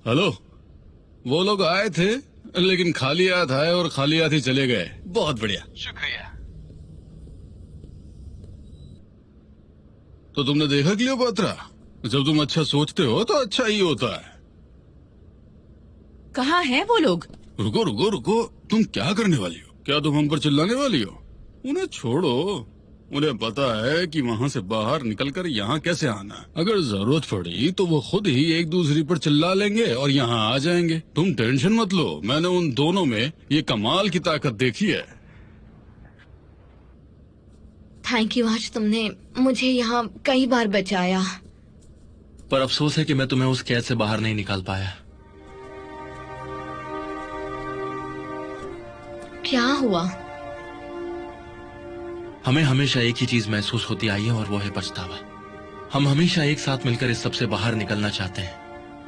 Hello, वो लोग आए थे लेकिन खाली हाथ आए और खाली हाथ ही चले गए। बहुत बढ़िया, शुक्रिया। तो तुमने देखा क्लियोपात्रा? जब तुम अच्छा सोचते हो तो अच्छा ही होता है। कहाँ हैं वो लोग? रुको रुको रुको, तुम क्या करने वाली हो? क्या तुम हम पर चिल्लाने वाली हो? उन्हें छोड़ो, उन्हें पता है कि वहाँ से बाहर निकलकर यहाँ कैसे आना है। अगर जरूरत पड़ी तो वो खुद ही एक दूसरे पर चिल्ला लेंगे और यहाँ आ जाएंगे। तुम टेंशन मत लो, मैंने उन दोनों में ये कमाल की ताकत देखी है। थैंक यू, आज तुमने मुझे यहाँ कई बार बचाया। पर अफसोस है कि मैं तुम्हें उस कैद से बाहर नहीं निकाल पाया। क्या हुआ? हमें हमेशा एक ही चीज महसूस होती आई है और वो है पछतावा। हम हमेशा एक साथ मिलकर इस सब से बाहर निकलना चाहते हैं,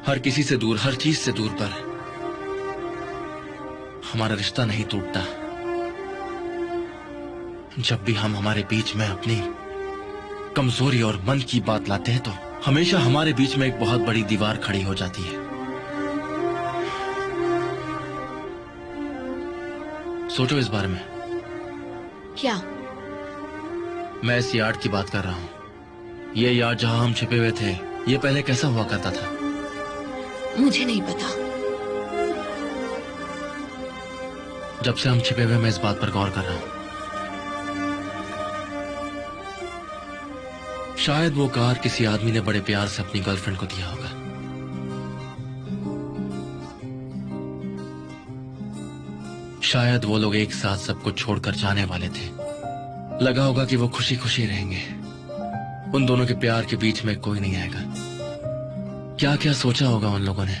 हर किसी से दूर, हर चीज से दूर, पर हमारा रिश्ता नहीं टूटता। जब भी हम हमारे बीच में अपनी कमजोरी और मन की बात लाते हैं तो हमेशा हमारे बीच में एक बहुत बड़ी दीवार खड़ी हो जाती है। सोचो इस बारे में। क्या? मैं इस यार्ड की बात कर रहा हूँ। ये यार्ड जहाँ हम छिपे हुए थे, ये पहले कैसा हुआ करता था? मुझे नहीं पता। जब से हम छिपे हुए, मैं इस बात पर गौर कर रहा हूँ। शायद वो कार किसी आदमी ने बड़े प्यार से अपनी गर्लफ्रेंड को दिया होगा। शायद वो लोग एक साथ सब कुछ छोड़कर जाने वाले थे। लगा होगा कि वो खुशी खुशी रहेंगे, उन दोनों के प्यार के बीच में कोई नहीं आएगा। क्या क्या सोचा होगा उन लोगों ने।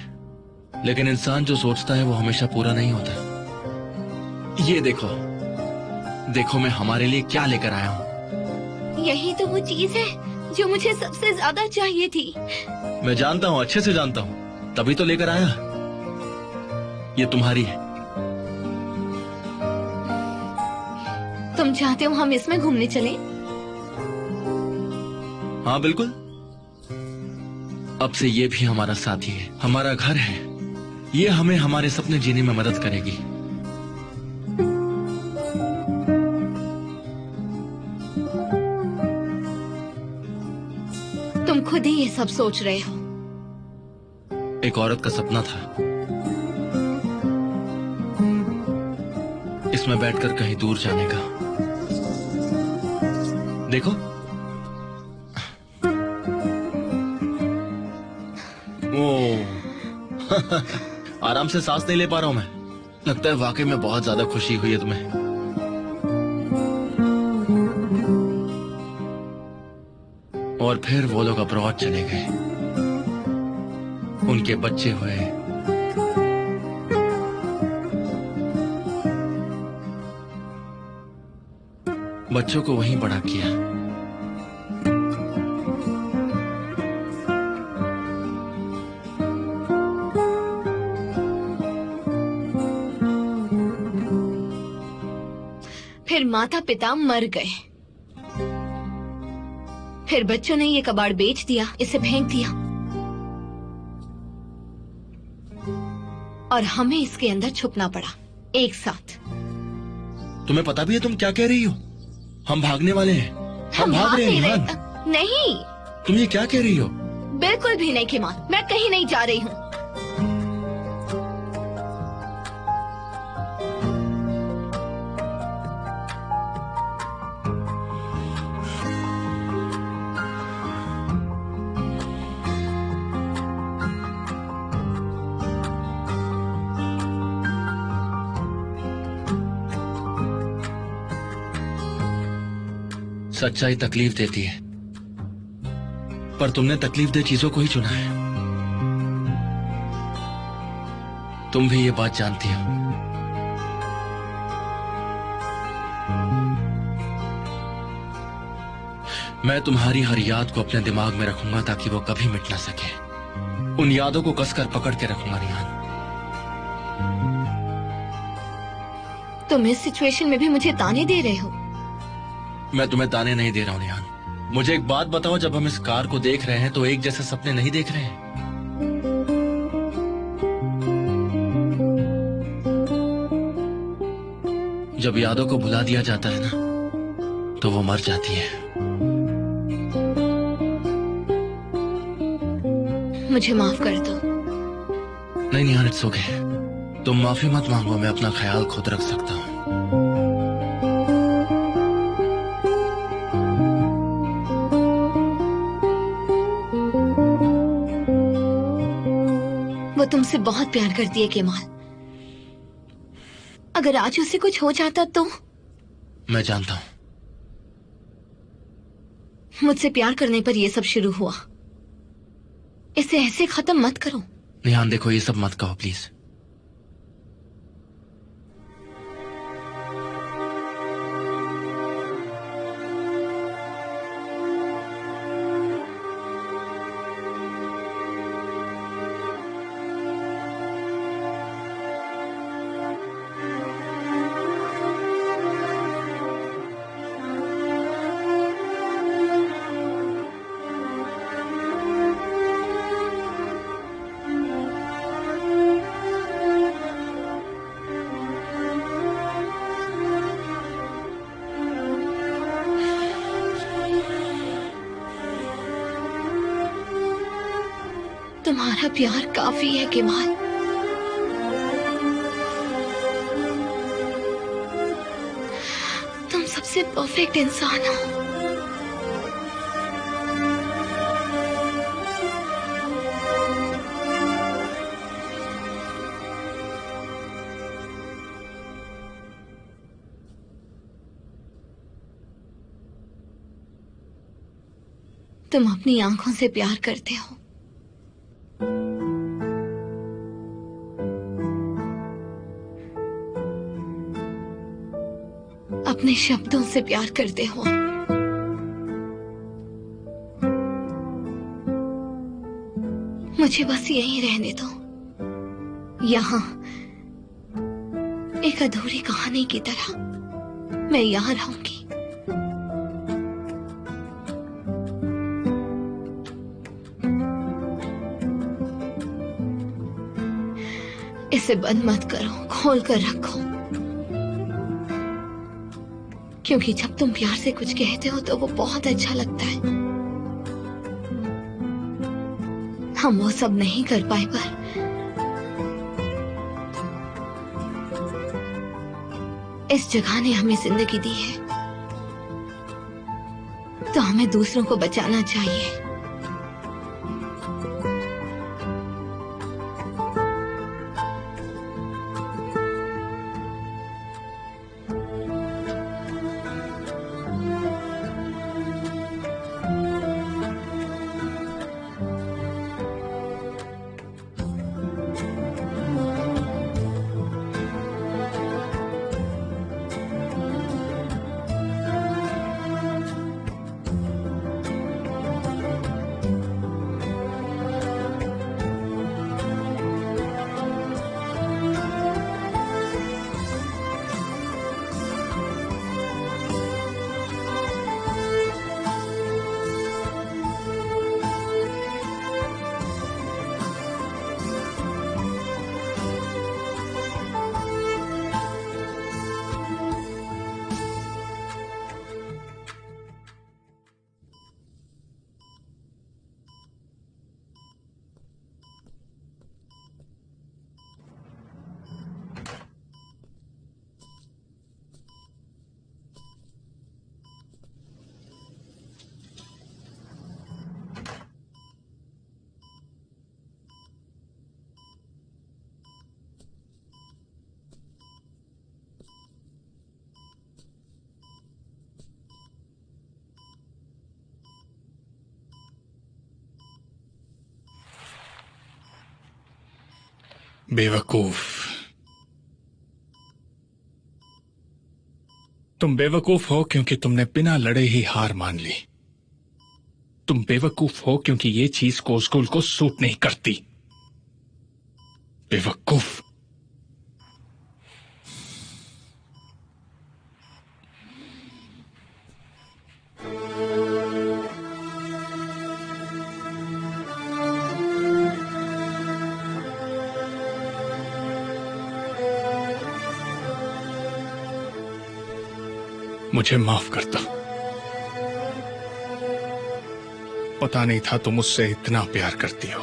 लेकिन इंसान जो सोचता है वो हमेशा पूरा नहीं होता। ये देखो, देखो मैं हमारे लिए क्या लेकर आया हूँ। यही तो वो चीज है जो मुझे सबसे ज्यादा चाहिए थी। मैं जानता हूँ, अच्छे से जानता हूँ, तभी तो लेकर आया। ये तुम्हारी है। तुम चाहते हो हम इसमें घूमने चलें? हाँ बिल्कुल। अब से ये भी हमारा साथी है, हमारा घर है। ये हमें हमारे सपने जीने में मदद करेगी। तुम खुद ही ये सब सोच रहे हो। एक औरत का सपना था इसमें बैठकर कहीं दूर जाने का। देखो आराम से सांस नहीं ले पा रहा हूं मैं। लगता है वाकई में बहुत ज्यादा खुशी हुई है तुम्हें। और फिर वो लोग अब्रॉड चले गए, उनके बच्चे हुए। बच्चों को वहीं बड़ा किया। फिर माता पिता मर गए, फिर बच्चों ने ये कबाड़ बेच दिया, इसे फेंक दिया, और हमें इसके अंदर छुपना पड़ा एक साथ। तुम्हें पता भी है तुम क्या कह रही हो? हम भागने वाले हैं, हम भाग रहे हैं। नहीं, तुम ये क्या कह रही हो? बिल्कुल भी नहीं कीमान, मैं कहीं नहीं जा रही हूँ। सच्चाई तकलीफ देती है, पर तुमने तकलीफ दे चीजों को ही चुना है। तुम भी ये बात जानती हो। मैं तुम्हारी हर याद को अपने दिमाग में रखूंगा ताकि वो कभी मिट ना सके। उन यादों को कसकर पकड़ के रखूंगा रिहान। तुम इस सिचुएशन में भी मुझे ताने दे रहे हो? मैं तुम्हें ताने नहीं दे रहा हूं रिहान। मुझे एक बात बताओ, जब हम इस कार को देख रहे हैं तो एक जैसे सपने नहीं देख रहे हैं? जब यादों को भुला दिया जाता है ना, तो वो मर जाती है। मुझे माफ कर दो। नहीं निहान, इट्स ओके। तुम माफी मत मांगो, मैं अपना ख्याल खुद रख सकता हूँ। वो तुमसे बहुत प्यार करती है केमाल। अगर आज उसे कुछ हो जाता तो? मैं जानता हूँ। मुझसे प्यार करने पर ये सब शुरू हुआ। इसे ऐसे खत्म मत करो। निहान देखो, ये सब मत कहो प्लीज। तुम्हारा प्यार काफी है केमाल। तुम सबसे परफेक्ट इंसान हो। तुम अपनी आंखों से प्यार करते हो, अपने शब्दों से प्यार करते हो। मुझे बस यहीं रहने दो, यहाँ एक अधूरी कहानी की तरह मैं यहाँ रहूंगी। इसे बंद मत करो, खोल कर रखो, क्योंकि जब तुम प्यार से कुछ कहते हो तो वो बहुत अच्छा लगता है। हम वो सब नहीं कर पाए, पर इस जगह ने हमें जिंदगी दी है, तो हमें दूसरों को बचाना चाहिए। बेवकूफ। तुम बेवकूफ हो क्योंकि तुमने बिना लड़े ही हार मान ली। तुम बेवकूफ हो क्योंकि ये चीज कोसगुल को सूट नहीं करती। बेवकूफ। मुझे माफ कर दो। पता नहीं था तुम मुझसे इतना प्यार करती हो।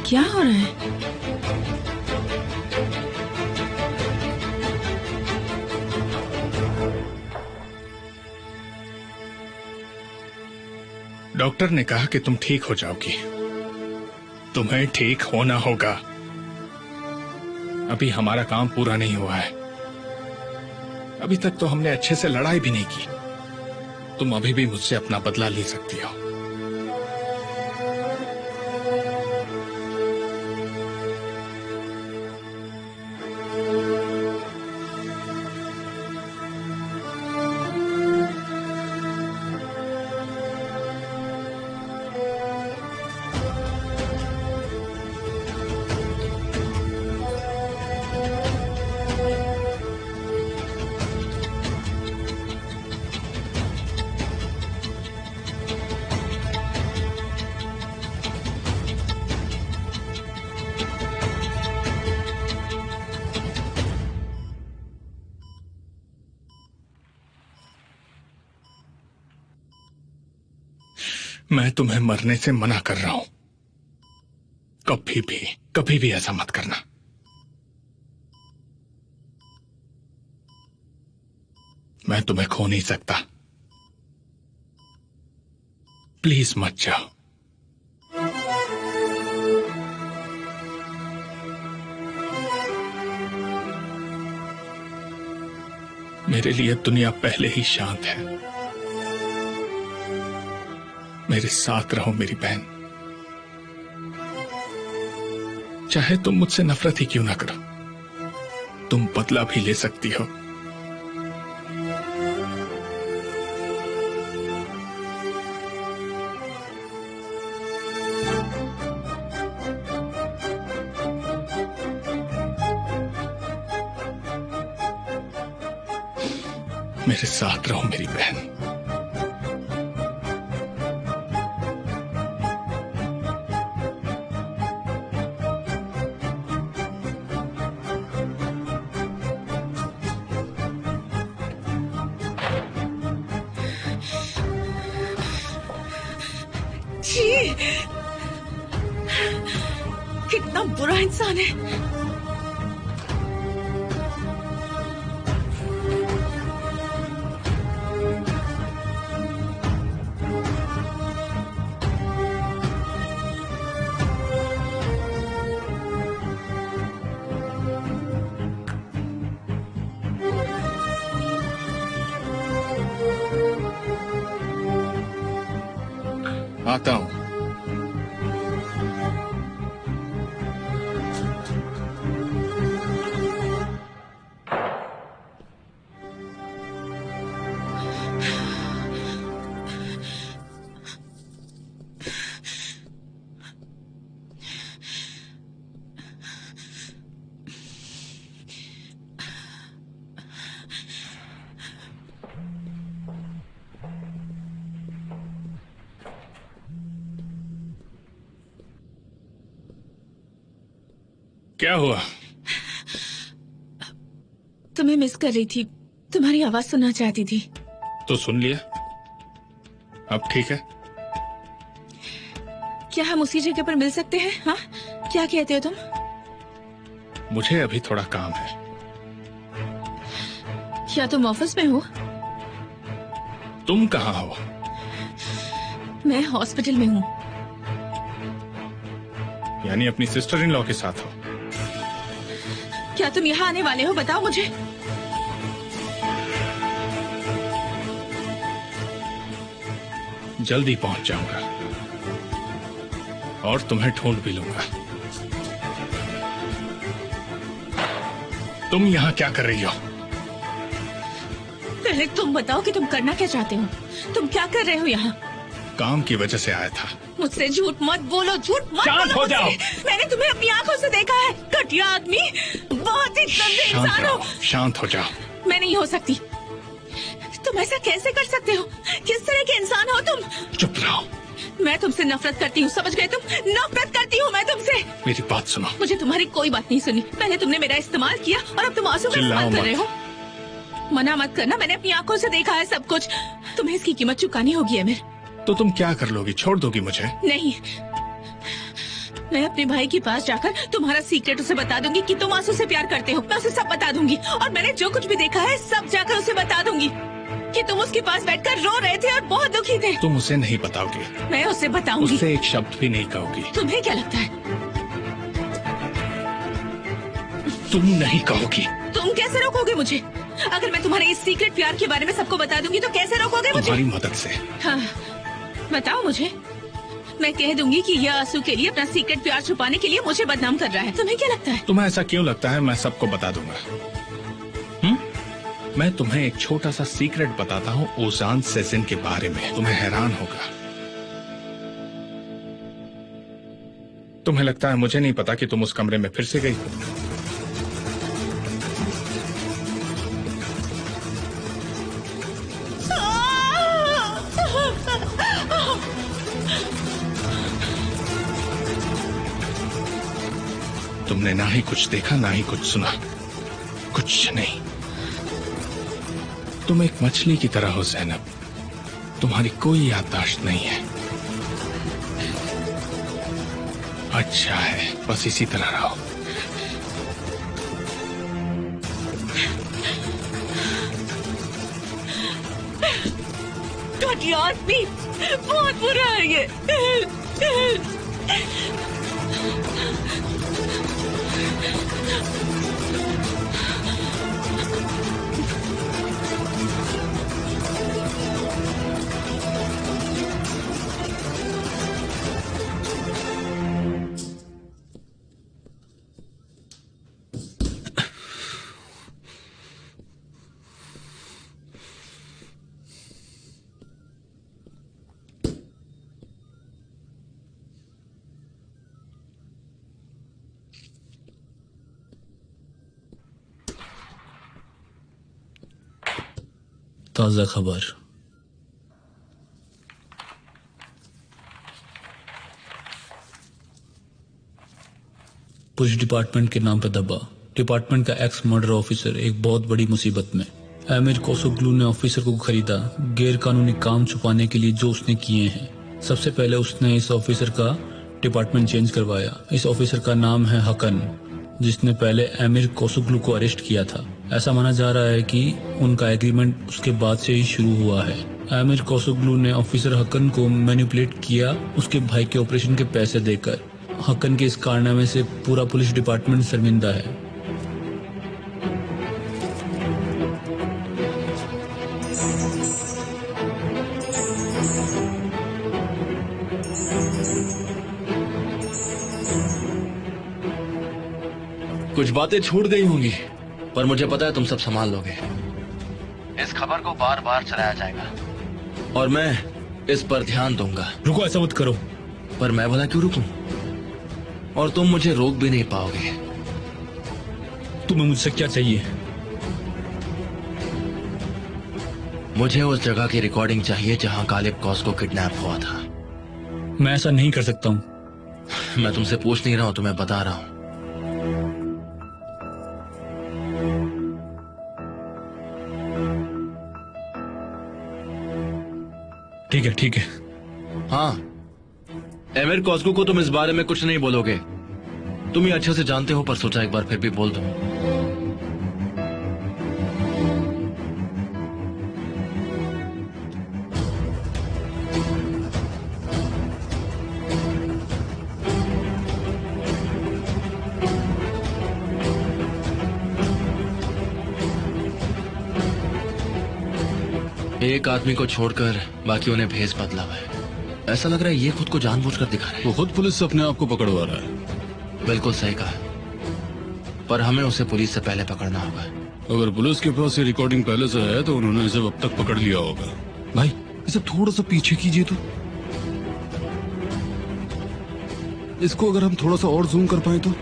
क्या हो रहा है? डॉक्टर ने कहा कि तुम ठीक हो जाओगी। तुम्हें ठीक होना होगा। अभी हमारा काम पूरा नहीं हुआ है। अभी तक तो हमने अच्छे से लड़ाई भी नहीं की। तुम अभी भी मुझसे अपना बदला ले सकती हो। मैं तुम्हें मरने से मना कर रहा हूं। कभी भी ऐसा मत करना। मैं तुम्हें खो नहीं सकता। प्लीज मत जाओ। मेरे लिए दुनिया पहले ही शांत है। मेरे साथ रहो मेरी बहन। चाहे तुम मुझसे नफरत ही क्यों ना करो, तुम बदला भी ले सकती हो। मेरे साथ रहो मेरी बहन। कितना बुरा इंसान है। आता हूं। क्या हुआ? तुम्हें मिस कर रही थी, तुम्हारी आवाज सुनना चाहती थी। तो सुन लिया, अब ठीक है। क्या हम उसी जगह पर मिल सकते हैं? हाँ, क्या कहते हो तुम? मुझे अभी थोड़ा काम है। क्या तुम ऑफिस में हो? तुम कहाँ हो? मैं हॉस्पिटल में हूँ। यानी अपनी सिस्टर इन लॉ के साथ हो? क्या तुम यहाँ आने वाले हो? बताओ मुझे। जल्दी पहुंच जाऊंगा और तुम्हें ढूंढ भी लूंगा। तुम यहाँ क्या कर रही हो? पहले तुम बताओ कि तुम करना क्या चाहते हो? तुम क्या कर रहे हो यहाँ? काम की वजह से आया था। मुझसे झूठ मत बोलो, झूठ मत शांत बोलो हो जाओ। मुझसे। मैंने तुम्हें अपनी आंखों से देखा है। घटिया आदमी, बहुत ही गंदे शांत इंसान हो। रहो, शांत हो जाओ। मैं नहीं हो सकती। तुम ऐसा कैसे कर सकते हो? किस तरह के इंसान हो तुम? चुप रहो। मैं तुमसे नफरत करती हूँ, समझ गए तुम? नफरत करती हूँ मैं तुमसे। मेरी बात सुनो। मुझे तुम्हारी कोई बात नहीं सुनी। पहले तुमने मेरा इस्तेमाल किया और अब तुम आंसू में चिल्लाओ इस्तेमाल कर मत। रहे हो। मना मत करना, मैंने अपनी आंखों से देखा है सब कुछ। तुम्हें इसकी कीमत चुकानी होगी अमीर। तो तुम क्या कर लोगी? छोड़ दोगी मुझे? नहीं, मैं अपने भाई के पास जाकर तुम्हारा सीक्रेट उसे बता दूंगी कि तुम आंसू से प्यार करते हो। मैं उसे सब बता दूंगी और मैंने जो कुछ भी देखा है सब जाकर उसे बता दूंगी कि तुम उसके पास बैठकर रो रहे थे और बहुत दुखी थे। तुम उसे नहीं बताओगी? मैं उसे बताऊंगी। उससे एक शब्द भी नहीं कहोगी? तुम्हें क्या लगता है? तुम नहीं कहोगी? तुम कैसे रोकोगे मुझे? अगर मैं तुम्हारे इस सीक्रेट प्यार के बारे में सबको बता दूंगी तो कैसे रोकोगे मुझे? तुम्हारी मदद से। हाँ, बताओ मुझे। मैं कह दूंगी कि यह आंसू के लिए अपना सीक्रेट प्यार छुपाने के लिए मुझे बदनाम कर रहा है। तुम्हें क्या लगता है? तुम्हें ऐसा क्यों लगता है? मैं सबको बता दूंगा। मैं तुम्हें एक छोटा सा सीक्रेट बताता हूँ ओजान सेजिन के बारे में। तुम्हें हैरान होगा। तुम्हें लगता है मुझे नहीं पता कि तुम उस कमरे में फिर से गई हो? तुमने ना ही कुछ देखा ना ही कुछ सुना, कुछ नहीं। तुम एक मछली की तरह हो ज़ैनब। तुम्हारी कोई याददाश्त नहीं है। अच्छा है, बस इसी तरह रहो। घटिया आदमी, बहुत बुरा है ये। ताज़ा खबर। पुलिस डिपार्टमेंट के नाम पर दबा। डिपार्टमेंट का एक्स मर्डर ऑफिसर एक बहुत बड़ी मुसीबत में। आमिर कोसोग्लू ने ऑफिसर को खरीदा गैर कानूनी काम छुपाने के लिए जो उसने किए हैं। सबसे पहले उसने इस ऑफिसर का डिपार्टमेंट चेंज करवाया। इस ऑफिसर का नाम है हकन, जिसने पहले आमिर कोसोग्लू को अरेस्ट किया था। ऐसा माना जा रहा है कि उनका एग्रीमेंट उसके बाद से ही शुरू हुआ है। आमिर कोसोग्लू ने ऑफिसर हकन को मैनिपुलेट किया उसके भाई के ऑपरेशन के पैसे देकर। हकन के इस कारनामे से पूरा पुलिस डिपार्टमेंट शर्मिंदा है। कुछ बातें छूट गई होंगी, पर मुझे पता है तुम सब संभाल लोगे। इस खबर को बार बार चलाया जाएगा और मैं इस पर ध्यान दूंगा। रुको, ऐसा मत करो। पर मैं भला क्यों रुकूं? और तुम मुझे रोक भी नहीं पाओगे। तुम्हें मुझसे क्या चाहिए? मुझे उस जगह की रिकॉर्डिंग चाहिए जहां गालिब कौस को किडनैप हुआ था। मैं ऐसा नहीं कर सकता हूँ। मैं तुमसे पूछ नहीं रहा हूं, तुम्हें बता रहा हूं। ठीक है, ठीक है। हाँ, एमिर कॉस्को को तुम इस बारे में कुछ नहीं बोलोगे। तुम ये अच्छे से जानते हो, पर सोचा एक बार फिर भी बोल दो। एक आदमी को छोड़कर बाकियों ने भेस बदला हुआ है। ऐसा लग रहा है ये खुद को जानबूझकर दिखा रहा है। वो खुद पुलिस से अपने आप को पकड़वा रहा है। बिल्कुल सही कहा, पर हमें उसे पुलिस से पहले पकड़ना होगा। अगर पुलिस के पास ये रिकॉर्डिंग पहले से है तो उन्होंने इसे अब तक पकड़ लिया होगा। भाई इसे थोड़ा सा पीछे कीजिए तो। इसको अगर हम थोड़ा सा और जूम कर पाए तो।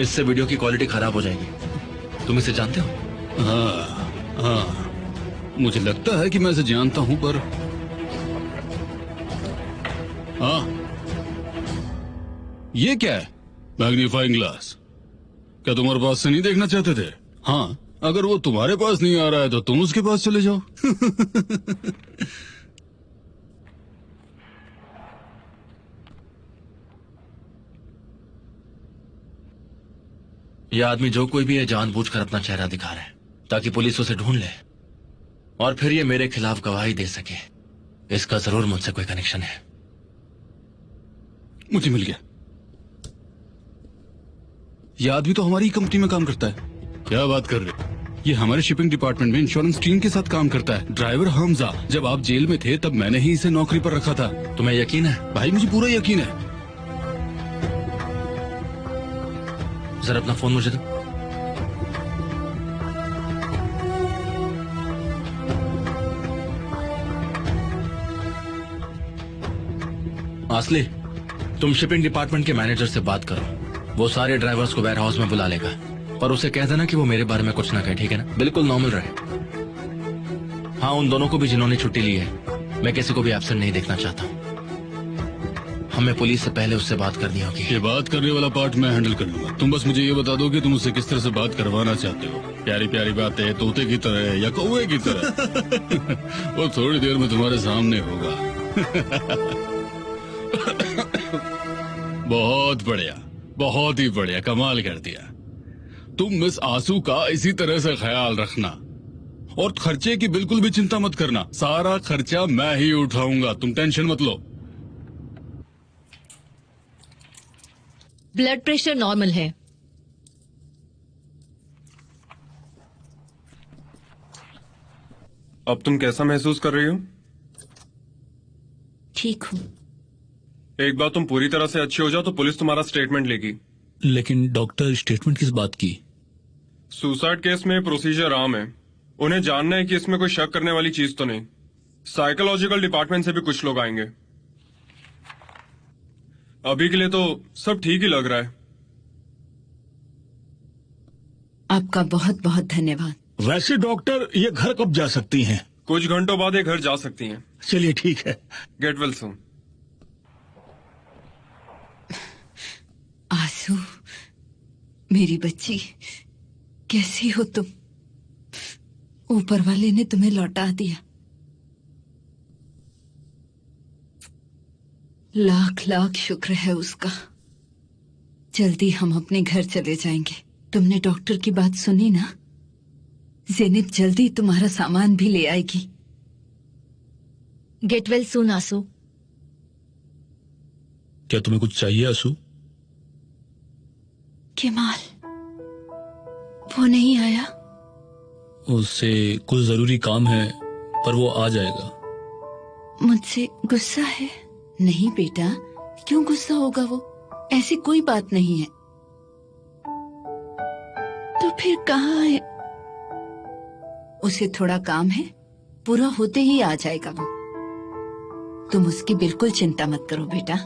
इससे वीडियो की क्वालिटी खराब हो जाएगी। तुम इसे जानते हो? हाँ, मुझे लगता है कि मैं इसे जानता हूँ, पर हाँ, ये क्या है? Magnifying glass. क्या तुम्हारे पास से नहीं देखना चाहते थे? हाँ, अगर वो तुम्हारे पास नहीं आ रहा है तो तुम उसके पास चले जाओ। यह आदमी जो कोई भी है जानबूझकर अपना चेहरा दिखा रहा है ताकि पुलिस उसे ढूंढ ले और फिर ये मेरे खिलाफ गवाही दे सके। इसका जरूर मुझसे कोई कनेक्शन है। मुझे मिल गया। यह आदमी तो हमारी कंपनी में काम करता है। क्या बात कर रहे हो? ये हमारे शिपिंग डिपार्टमेंट में इंश्योरेंस टीम के साथ काम करता है। ड्राइवर हमजा। जब आप जेल में थे तब मैंने ही इसे नौकरी पर रखा था। तुम्हें यकीन है? भाई मुझे पूरा यकीन है। जरा अपना फोन मुझे दो। आसली, तुम शिपिंग डिपार्टमेंट के मैनेजर से बात करो। वो सारे ड्राइवर्स को वेयर हाउस में बुला लेगा, पर उसे कह देना कि वो मेरे बारे में कुछ ना कहे, ठीक है ना? बिल्कुल नॉर्मल रहे। हाँ, उन दोनों को भी जिन्होंने छुट्टी ली है। मैं किसी को भी एब्सेंट नहीं देखना चाहता हूँ। हमें पुलिस से पहले उससे बात करनी होगी। ये बात करने वाला पार्ट मैं हैंडल कर लूंगा। तुम बस मुझे ये बता दो कि तुम उससे किस तरह से बात करवाना चाहते हो। प्यारी प्यारी बातें तोते की तरह या कौवे की तरह। वो थोड़ी देर में तुम्हारे सामने होगा। बहुत बढ़िया, बहुत ही बढ़िया, कमाल कर दिया। तुम मिस आंसू का इसी तरह से ख्याल रखना और खर्चे की बिल्कुल भी चिंता मत करना। सारा खर्चा मैं ही उठाऊंगा, तुम टेंशन मत लो। ब्लड प्रेशर नॉर्मल है। अब तुम कैसा महसूस कर रही हो? ठीक हूँ। एक बार तुम पूरी तरह से अच्छी हो जाओ तो पुलिस तुम्हारा स्टेटमेंट लेगी। लेकिन डॉक्टर, स्टेटमेंट किस बात की? सुसाइड केस में प्रोसीजर आम है। उन्हें जानना है कि इसमें कोई शक करने वाली चीज तो नहीं। साइकोलॉजिकल डिपार्टमेंट से भी कुछ लोग आएंगे। अभी के लिए तो सब ठीक ही लग रहा है। आपका बहुत बहुत धन्यवाद। वैसे डॉक्टर, ये घर कब जा सकती हैं? कुछ घंटों बाद ये घर जा सकती हैं। चलिए ठीक है। Get well soon. आंसू, मेरी बच्ची, कैसी हो तुम? ऊपर वाले ने तुम्हें लौटा दिया। लाख लाख शुक्र है उसका। जल्दी हम अपने घर चले जाएंगे। तुमने डॉक्टर की बात सुनी ना? ज़ेनिब जल्दी तुम्हारा सामान भी ले आएगी। गेट वेल सून आंसू। क्या तुम्हें कुछ चाहिए आंसू? केमाल, वो नहीं आया? उससे कुछ जरूरी काम है, पर वो आ जाएगा। मुझसे गुस्सा है? नहीं बेटा, क्यों गुस्सा होगा वो? ऐसी कोई बात नहीं है। तो फिर कहाँ है? उसे थोड़ा काम है, पूरा होते ही आ जाएगा वो। तुम उसकी बिल्कुल चिंता मत करो बेटा।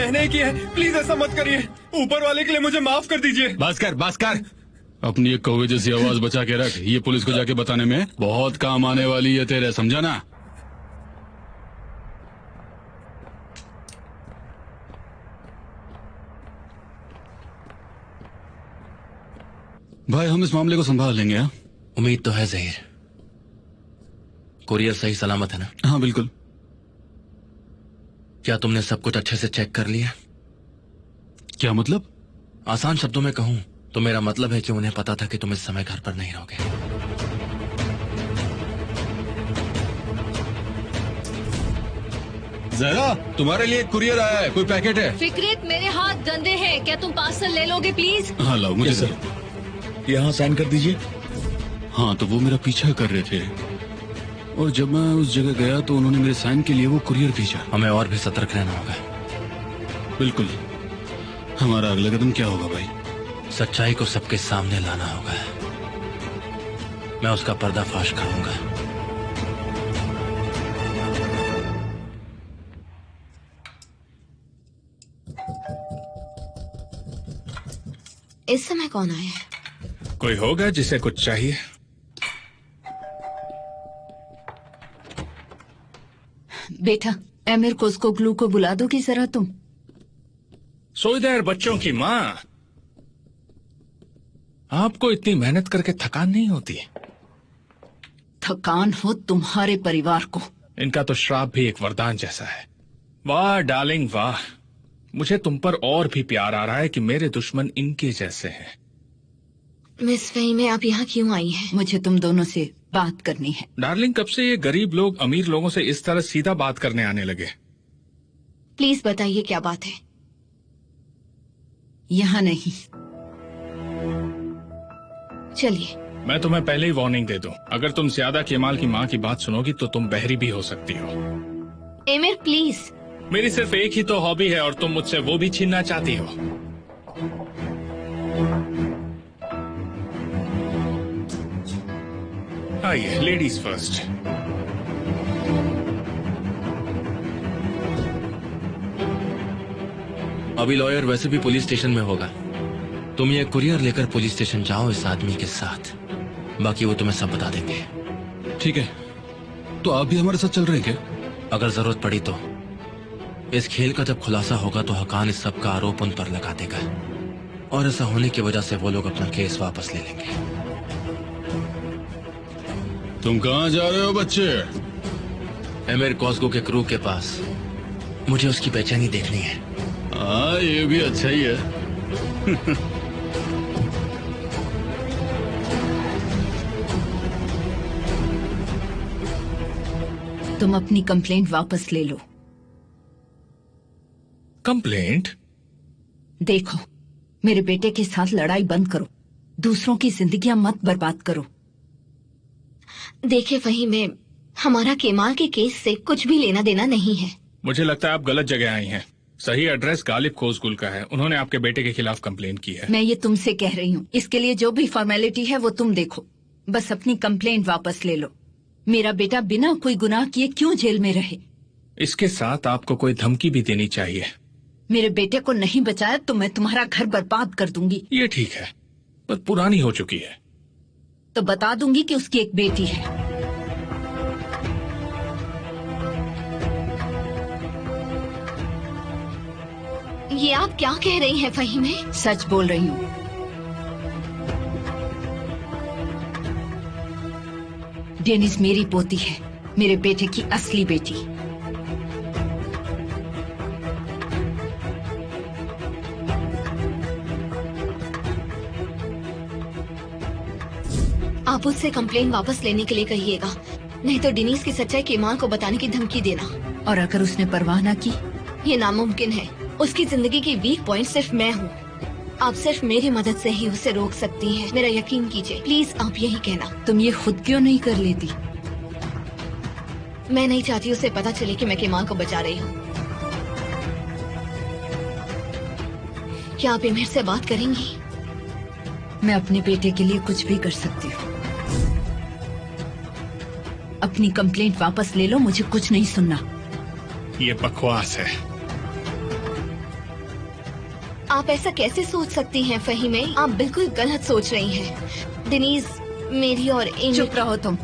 मैंने किया है, प्लीज ऐसा मत करिए। ऊपर वाले के लिए मुझे माफ कर दीजिए। भास्कर अपनी एक कौवे जैसी आवाज बचा के रख। ये पुलिस को जाके बताने में बहुत काम आने वाली है तेरे, समझा ना? भाई हम इस मामले को संभाल लेंगे। हाँ उम्मीद तो है जहीर। कुरियर सही सलामत है ना? हाँ बिल्कुल। क्या तुमने सब कुछ अच्छे से चेक कर लिया? क्या मतलब? आसान शब्दों में कहूं तो मेरा मतलब है कि उन्हें पता था कि तुम इस समय घर पर नहीं रहोगे। जरा तुम्हारे लिए कुरियर आया है, कोई पैकेट है? फिक्रित, मेरे हाथ गंदे हैं, क्या तुम पार्सल ले लोगे प्लीज? हाँ लाओ मुझे। सर यहाँ साइन कर दीजिए। हाँ तो वो मेरा पीछा कर रहे थे और जब मैं उस जगह गया तो उन्होंने मेरे साइन के लिए वो कुरियर भेजा। हमें और भी सतर्क रहना होगा। बिल्कुल। हमारा अगला कदम क्या होगा भाई? सच्चाई को सबके सामने लाना होगा। मैं उसका पर्दाफाश करूंगा। इस समय कौन आया है? कोई होगा जिसे कुछ चाहिए। बेटा, एमिर को उसको ग्लू को बुला दो कि जरा तुम। सोईदार बच्चों की माँ, आपको इतनी मेहनत करके थकान नहीं होती? थकान हो तुम्हारे परिवार को। इनका तो श्राप भी एक वरदान जैसा है। वाह डार्लिंग वाह, मुझे तुम पर और भी प्यार आ रहा है कि मेरे दुश्मन इनके जैसे हैं। मिस फहीम, आप यहाँ क्यों आई हैं? मुझे तुम दोनों से बात करनी है। डार्लिंग, कब से ये गरीब लोग अमीर लोगों से इस तरह सीधा बात करने आने लगे? प्लीज बताइए क्या बात है? यहाँ नहीं। चलिए। मैं तुम्हें पहले ही वार्निंग दे दूं, अगर तुम ज्यादा केमाल की माँ की बात सुनोगी तो तुम बहरी भी हो सकती हो। Emir please. मेरी सिर्फ एक ही तो हॉबी है और तुम मुझसे वो भी छीनना चाहती हो। आइए, लेडीज फर्स्ट। अभी लॉयर वैसे भी पुलिस स्टेशन में होगा। तुम ये कुरियर लेकर पुलिस स्टेशन जाओ इस आदमी के साथ, बाकी वो तुम्हें सब बता देंगे। ठीक है, तो आप भी हमारे साथ चल रहे हैं क्या? अगर जरूरत पड़ी तो। इस खेल का जब खुलासा होगा तो हकान इस सब का आरोप उन पर लगा देगा और ऐसा होने की वजह से वो लोग अपना केस वापस ले लेंगे। तुम कहाँ जा रहे हो बच्चे? एमिर कॉस्गो के क्रू के पास। मुझे उसकी बेचैनी देखनी है। हाँ ये भी अच्छा ही है। तुम अपनी कंप्लेंट वापस ले लो। कंप्लेंट? देखो, मेरे बेटे के साथ लड़ाई बंद करो, दूसरों की जिंदगियां मत बर्बाद करो। देखिए फहीम, हमारा केमाल के केस से कुछ भी लेना देना नहीं है। मुझे लगता है आप गलत जगह आई हैं। सही एड्रेस गालिब कोसगुल का है। उन्होंने आपके बेटे के खिलाफ कंप्लेन की है। मैं ये तुमसे कह रही हूँ, इसके लिए जो भी फॉर्मेलिटी है वो तुम देखो। बस अपनी कंप्लेंट वापस ले लो। मेरा बेटा बिना कोई गुनाह किए क्यों जेल में रहे? इसके साथ आपको कोई धमकी भी देनी चाहिए। मेरे बेटे को नहीं बचाया तो मैं तुम्हारा घर बर्बाद कर दूंगी। ये ठीक है, पर पुरानी हो चुकी है। तो बता दूंगी कि उसकी एक बेटी है। ये आप क्या कह रही हैं फहीम? सच बोल रही हूँ। डेनिस मेरी पोती है, मेरे बेटे की असली बेटी। आप उससे कंप्लेन वापस लेने के लिए कहिएगा, नहीं तो डेनिस की सच्चाई केमाल को बताने की धमकी देना। और अगर उसने परवाह न की? ये नामुमकिन है। उसकी जिंदगी की वीक पॉइंट सिर्फ मैं हूँ। आप सिर्फ मेरी मदद से ही उसे रोक सकती हैं। मेरा यकीन कीजिए, प्लीज आप यही कहना। तुम ये खुद क्यों नहीं कर लेती? मैं नहीं चाहती उसे पता चले कि मैं केमाल को बचा रही हूँ। क्या आप एमिर से बात करेंगी? मैं अपने बेटे के लिए कुछ भी कर सकती हूँ। अपनी कंप्लेंट वापस ले लो, मुझे कुछ नहीं सुनना। ये बकवास है। आप ऐसा कैसे सोच सकती हैं फहीमे? आप बिल्कुल गलत सोच रही हैं। डेनीज मेरी और चुप रहो तुम।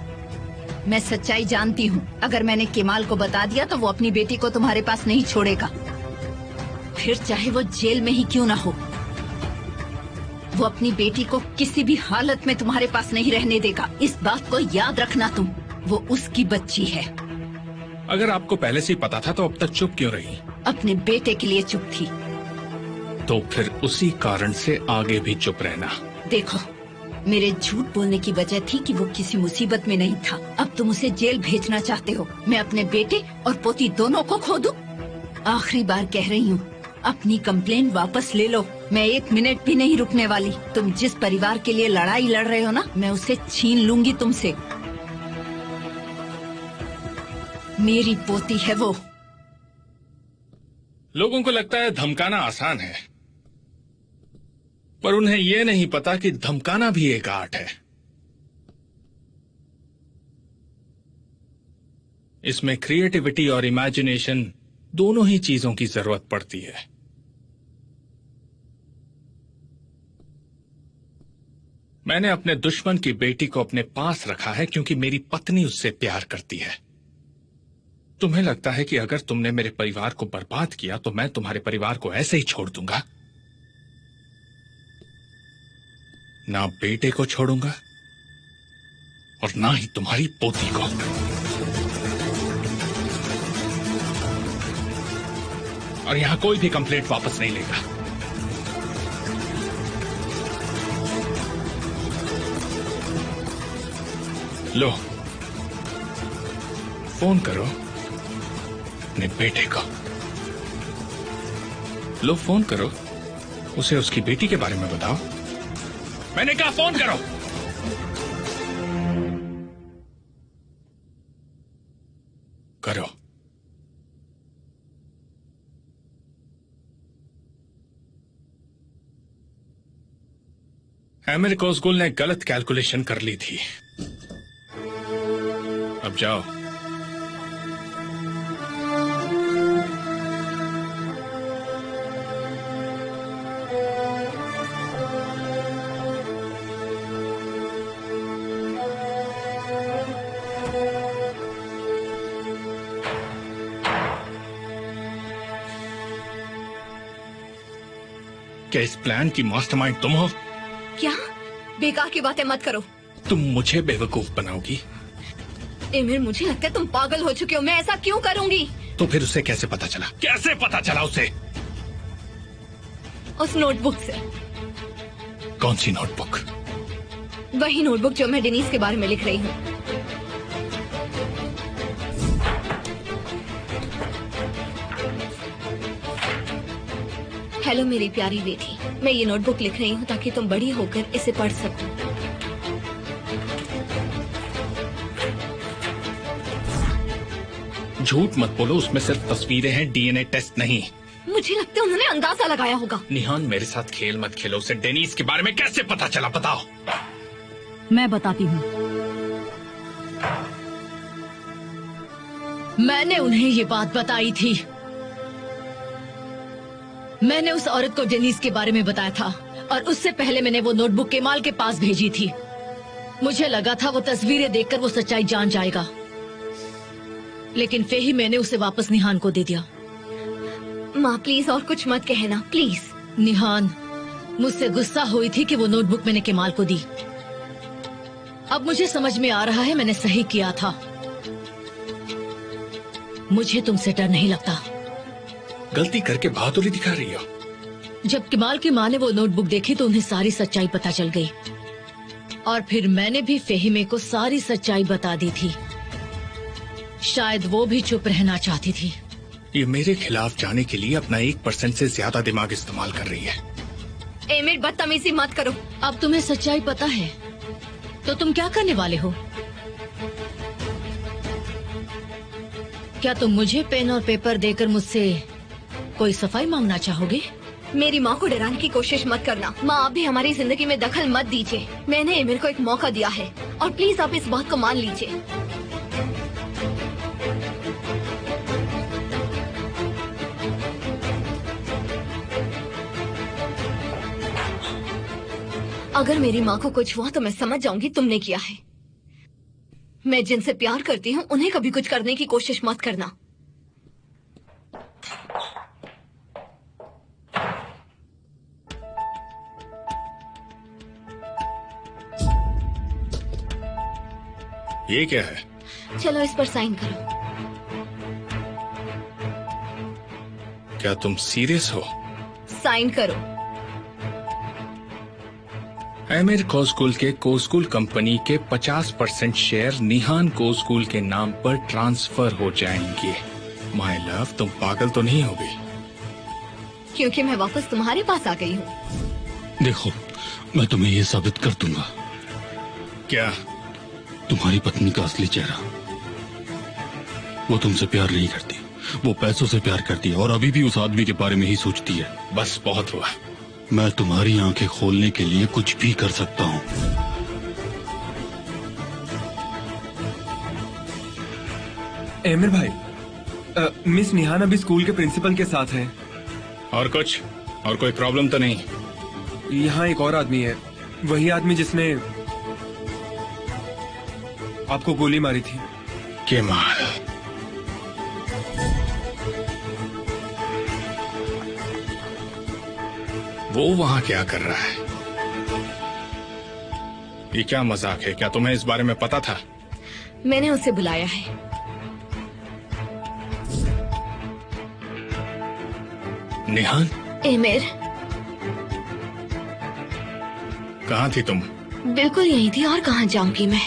मैं सच्चाई जानती हूँ। अगर मैंने केमाल को बता दिया तो वो अपनी बेटी को तुम्हारे पास नहीं छोड़ेगा, फिर चाहे वो जेल में ही क्यों ना हो। वो अपनी बेटी को किसी भी हालत में तुम्हारे पास नहीं रहने देगा। इस बात को याद रखना तुम। वो उसकी बच्ची है। अगर आपको पहले से ही पता था तो अब तक चुप क्यों रही? अपने बेटे के लिए चुप थी। तो फिर उसी कारण से आगे भी चुप रहना। देखो, मेरे झूठ बोलने की वजह थी कि वो किसी मुसीबत में नहीं था। अब तुम उसे जेल भेजना चाहते हो। मैं अपने बेटे और पोती दोनों को खो दूं? आखिरी बार कह रही हूँ, अपनी कंप्लेंट वापस ले लो। मैं 1 मिनट भी नहीं रुकने वाली। तुम जिस परिवार के लिए लड़ाई लड़ रहे हो ना, मैं उसे छीन लूंगी तुमसे। मेरी पोती है वो। लोगों को लगता है धमकाना आसान है, पर उन्हें यह नहीं पता कि धमकाना भी एक आर्ट है। इसमें क्रिएटिविटी और इमेजिनेशन दोनों ही चीजों की जरूरत पड़ती है। मैंने अपने दुश्मन की बेटी को अपने पास रखा है क्योंकि मेरी पत्नी उससे प्यार करती है। तुम्हें लगता है कि अगर तुमने मेरे परिवार को बर्बाद किया तो मैं तुम्हारे परिवार को ऐसे ही छोड़ दूंगा? ना बेटे को छोड़ूंगा और ना ही तुम्हारी पोती को। और यहां कोई भी कंप्लेंट वापस नहीं लेगा। लो, फोन करो अपने बेटे को। लो, फोन करो उसे, उसकी बेटी के बारे में बताओ। मैंने कहा फोन करो। करो। एमिर कोसगुल ने गलत कैलकुलेशन कर ली थी। अब जाओ। क्या इस प्लान की मास्टरमाइंड तुम हो? क्या? बेकार की बातें मत करो। तुम मुझे बेवकूफ बनाओगी? एमिर, मुझे लगता है तुम पागल हो चुके हो। मैं ऐसा क्यों करूंगी? तो फिर उसे कैसे पता चला? कैसे पता चला उसे? उस नोटबुक से। कौन सी नोटबुक? वही नोटबुक जो मैं डेनीज के बारे में लिख रही हूँ। हेलो मेरी प्यारी बेटी, मैं ये नोटबुक लिख रही हूँ ताकि तुम बड़ी होकर इसे पढ़ सको। झूठ मत बोलो, उसमें सिर्फ तस्वीरें हैं, डीएनए टेस्ट नहीं। मुझे लगता है उन्होंने अंदाजा लगाया होगा। निहान, मेरे साथ खेल मत खेलो। उसे डेनीज के बारे में कैसे पता चला? बताओ। मैं बताती हूँ। मैंने उन्हें ये बात बताई थी। मैंने उस औरत को डेनीज के बारे में बताया था और उससे पहले मैंने वो नोटबुक केमाल के पास भेजी थी। मुझे लगा था वो तस्वीरें देखकर वो सच्चाई जान जाएगा, लेकिन फिर ही मैंने उसे वापस निहान को दे दिया। माँ प्लीज और कुछ मत कहना प्लीज। निहान मुझसे गुस्सा हुई थी कि वो नोटबुक मैंने केमाल को दी। अब मुझे समझ में आ रहा है मैंने सही किया था। मुझे तुमसे डर नहीं लगता। गलती करके बहादुरी दिखा रही हो। जब केमाल की माँ ने वो नोटबुक देखी तो उन्हें सारी सच्चाई पता चल गई और फिर मैंने भी फेहिमे को सारी सच्चाई बता दी थी। शायद वो भी चुप रहना चाहती थी। ये मेरे खिलाफ जाने के लिए अपना 1% से ज्यादा दिमाग इस्तेमाल कर रही है। एमिर, बदतमीजी मत करो। अब तुम्हें सच्चाई पता है तो तुम क्या करने वाले हो? क्या तुम मुझे पेन और पेपर देकर मुझसे कोई सफाई मांगना चाहोगे? मेरी माँ को डराने की कोशिश मत करना। माँ, आप भी हमारी जिंदगी में दखल मत दीजिए। मैंने एमिर को एक मौका दिया है और प्लीज आप इस बात को मान लीजिए। अगर मेरी माँ को कुछ हुआ तो मैं समझ जाऊंगी तुमने किया है। मैं जिनसे प्यार करती हूँ उन्हें कभी कुछ करने की कोशिश मत करना। ये क्या है? चलो इस पर साइन करो। क्या तुम सीरियस हो? साइन करो। एमिर कोस्कुल के कोस्कुल कंपनी के 50% शेयर निहान कोस्कुल के नाम पर ट्रांसफर हो जाएंगे। माय लव, तुम पागल तो नहीं होगी? क्योंकि मैं वापस तुम्हारे पास आ गई हूँ। देखो, मैं तुम्हें ये साबित कर दूंगा। क्या? तुम्हारी पत्नी का असली चेहरा। वो तुमसे प्यार नहीं करती, वो पैसों से प्यार करती है और अभी भी उस आदमी के बारे में ही सोचती है। बस बहुत हुआ। मैं तुम्हारी आंखें खोलने के लिए कुछ भी कर सकता हूँ। एमिर भाई, मिस निहान अभी स्कूल के प्रिंसिपल के साथ हैं। और कुछ? और कोई प्रॉब्लम तो नहीं? यहाँ एक और आदमी है, वही आदमी जिसने आपको गोली मारी थी। केमाल। वो वहां क्या कर रहा है? ये क्या मजाक है? क्या तुम्हें इस बारे में पता था? मैंने उसे बुलाया है। निहान, एमिर, कहाँ थी तुम? बिल्कुल यही थी, और कहाँ जाऊंगी मैं।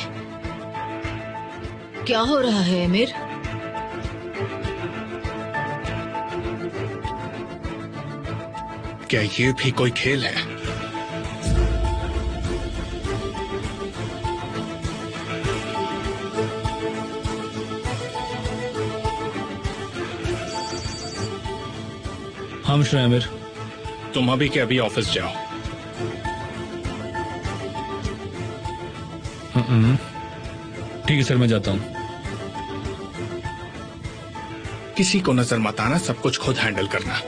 क्या हो रहा है एमिर? क्या ये भी कोई खेल है? हाँ मिस्टर आमिर। तुम अभी के अभी ऑफिस जाओ। ठीक है सर, मैं जाता हूँ। किसी को नजर मत आना, सब कुछ खुद हैंडल करना।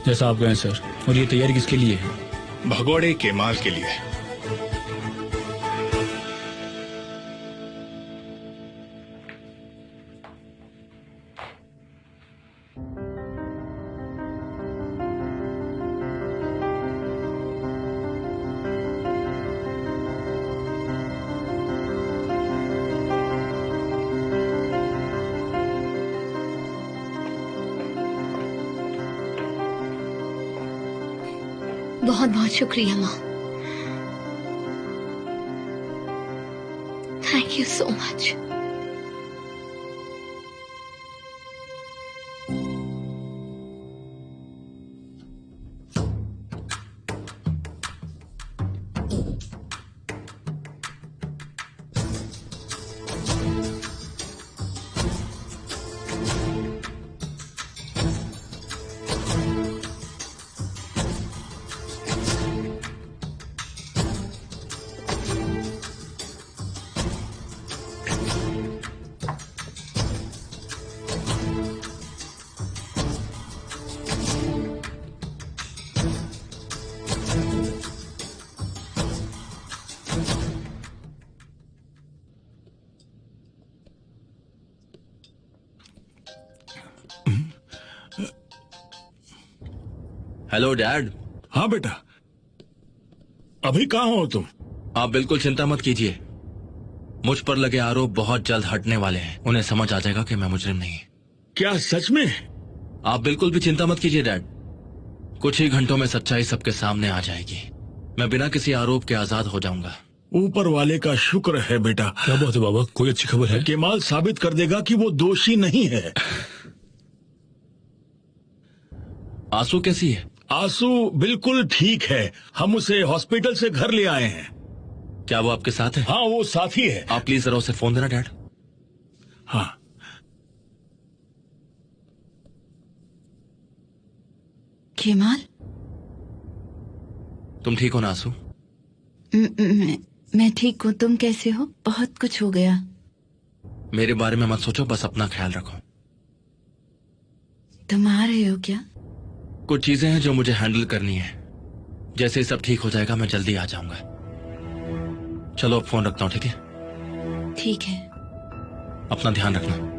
जैसा आप कहें सर। और ये तैयारी किसके लिए है? भगोड़े केमाल के लिए। बहुत बहुत शुक्रिया माँ। Thank you so much. Hello dad. हाँ बेटा, अभी कहाँ हो तुम? आप बिल्कुल चिंता मत कीजिए, मुझ पर लगे आरोप बहुत जल्द हटने वाले हैं। उन्हें समझ आ जाएगा कि मैं मुजरिम नहीं। क्या सच में? आप बिल्कुल भी चिंता मत कीजिए डैड, कुछ ही घंटों में सच्चाई सबके सामने आ जाएगी। मैं बिना किसी आरोप के आजाद हो जाऊंगा। ऊपर वाले का शुक्र है बेटा। क्या बात है बाबा, कोई अच्छी खबर है? केमाल साबित कर देगा कि वो दोषी नहीं है। आंसू कैसी है? आंसू बिल्कुल ठीक है, हम उसे हॉस्पिटल से घर ले आए हैं। क्या वो आपके साथ है? हाँ, वो साथी है। आप प्लीज जरा उसे फोन देना डैड। हाँ। केमाल, तुम ठीक हो ना आंसू? मैं ठीक हूँ, तुम कैसे हो? बहुत कुछ हो गया। मेरे बारे में मत सोचो, बस अपना ख्याल रखो। तुम आ रहे हो क्या? कुछ चीजें हैं जो मुझे हैंडल करनी है, जैसे ही सब ठीक हो जाएगा मैं जल्दी आ जाऊंगा। चलो अब फोन रखता हूँ, ठीक है? ठीक है। अपना ध्यान रखना।